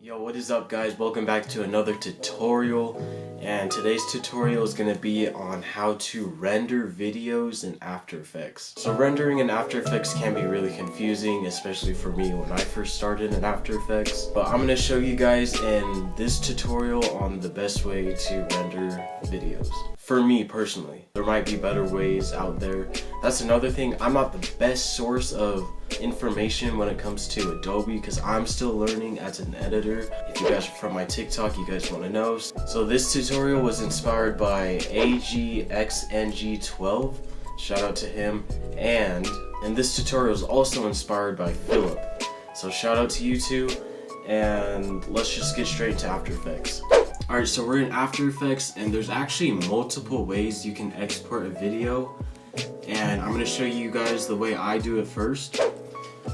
Yo, what is up guys? Welcome back to another tutorial, and today's tutorial is going to be on how to render videos in After Effects. So rendering in After Effects can be really confusing, especially for me when I first started in After Effects. But I'm going to show you guys in this tutorial on the best way to render videos. For me personally, there might be better ways out there. That's another thing. I'm not the best source of information when it comes to Adobe because I'm still learning as an editor. If you guys are from my TikTok, you guys want to know. So this tutorial was inspired by AGXNG12. Shout out to him. And this tutorial is also inspired by Philip. So shout out to you two. And let's just get straight into After Effects. Alright, so we're in After Effects, and there's actually multiple ways you can export a video, and I'm going to show you guys the way I do it first.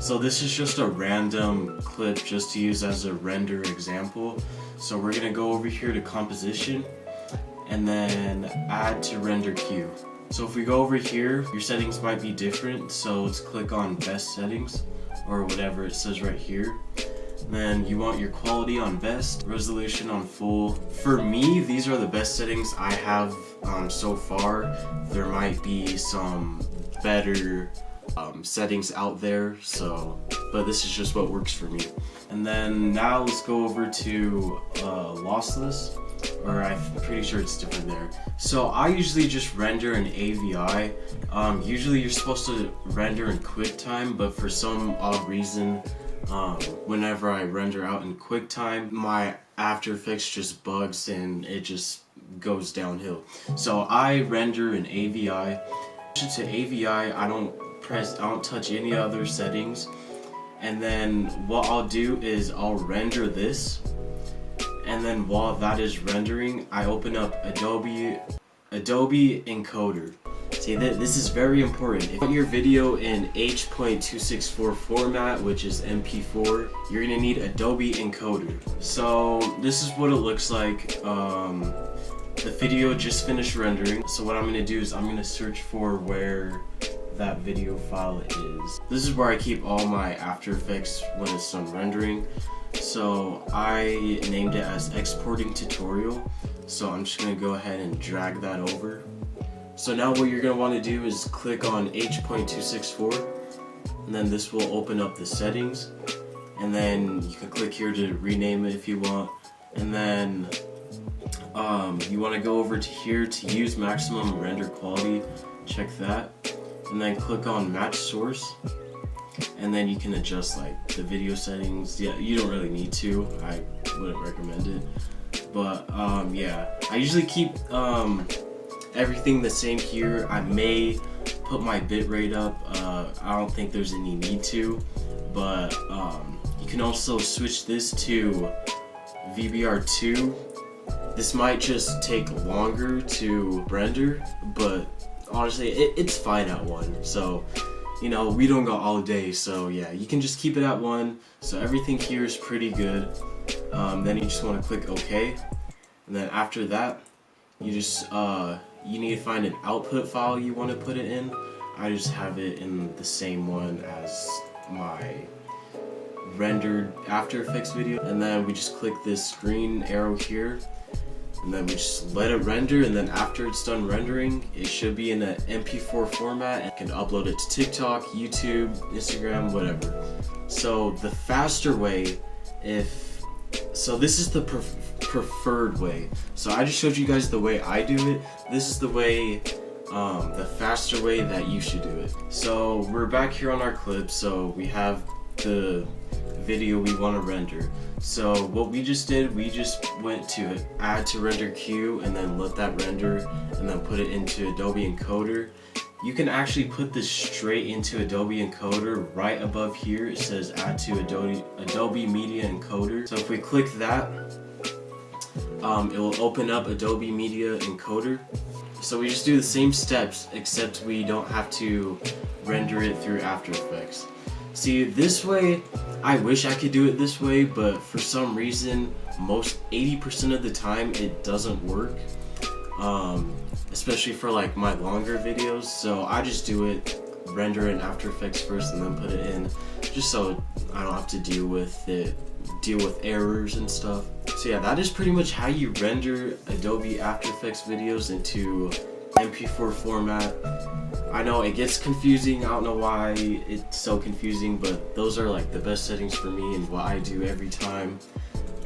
So this is just a random clip just to use as a render example. So we're going to go over here to composition and then add to render queue. So if we go over here, your settings might be different, so let's click on best settings or whatever it says right here. Then you want your quality on best, resolution on full. For me, these are the best settings I have so far. There might be some better settings out there, but this is just what works for me. And then now let's go over to lossless, or I'm pretty sure it's different there. So I usually just render in AVI. Usually you're supposed to render in QuickTime, but for some odd reason, whenever I render out in QuickTime, my After Effects just bugs and it just goes downhill. So I render in AVI. To AVI, I don't touch any other settings. And then what I'll do is I'll render this. And then while that is rendering, I open up Adobe Encoder. See, this is very important. If you want your video in H.264 format, which is MP4, you're gonna need Adobe Encoder. So this is what it looks like. The video just finished rendering. So what I'm gonna do is I'm gonna search for where that video file is. This is where I keep all my After Effects when it's done rendering. So I named it as exporting tutorial. So I'm just gonna go ahead and drag that over. So now what you're going to want to do is click on H.264, and then this will open up the settings, and then you can click here to rename it if you want, and then you want to go over to here to use maximum render quality, check that, and then click on match source, and then you can adjust like the video settings. Yeah, you don't really need to, I wouldn't recommend it, but yeah, I usually keep everything the same here. I may put my bitrate up. I don't think there's any need to, but you can also switch this to VBR2. This might just take longer to render, but honestly it's fine at 1. So you know, we don't go all day, so yeah, you can just keep it at 1. So everything here is pretty good. Then you just want to click OK, and then after that you just you need to find an output file you want to put it in. I just have it in the same one as my rendered After Effects video. And then we just click this green arrow here, and then we just let it render, and then after it's done rendering, it should be in an MP4 format and can upload it to TikTok, YouTube, Instagram, whatever. So the faster way, this is the preferred way. So I just showed you guys the way I do it. This is the way, the faster way that you should do it. So we're back here on our clip. So we have the video we want to render. So what we just did, we just went to add to render queue and then let that render and then put it into Adobe Encoder. You can actually put this straight into Adobe Encoder. Right above here it says add to Adobe Media Encoder. So if we click that, it will open up Adobe Media Encoder. So we just do the same steps, except we don't have to render it through After Effects. See, this way, I wish I could do it this way, but for some reason, 80% of the time it doesn't work. Especially for like my longer videos. So I just do it, render in After Effects first and then put it in, just so I don't have to deal with it deal with errors and stuff. So yeah, that is pretty much how you render Adobe After Effects videos into MP4 format. I know it gets confusing, I don't know why it's so confusing, but those are like the best settings for me and what I do every time.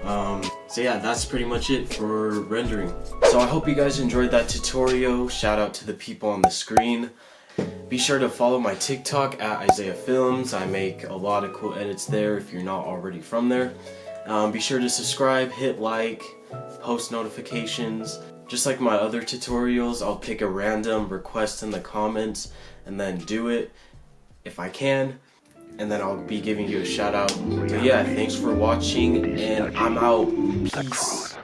So yeah, that's pretty much it for rendering. So I hope you guys enjoyed that tutorial. Shout out to the people on the screen. Be sure to follow my TikTok at Isaiah Films. I make a lot of cool edits there if you're not already from there. Be sure to subscribe, hit like, post notifications. Just like my other tutorials, I'll pick a random request in the comments and then do it if I can. And then I'll be giving you a shout out. But yeah, thanks for watching and I'm out. Peace.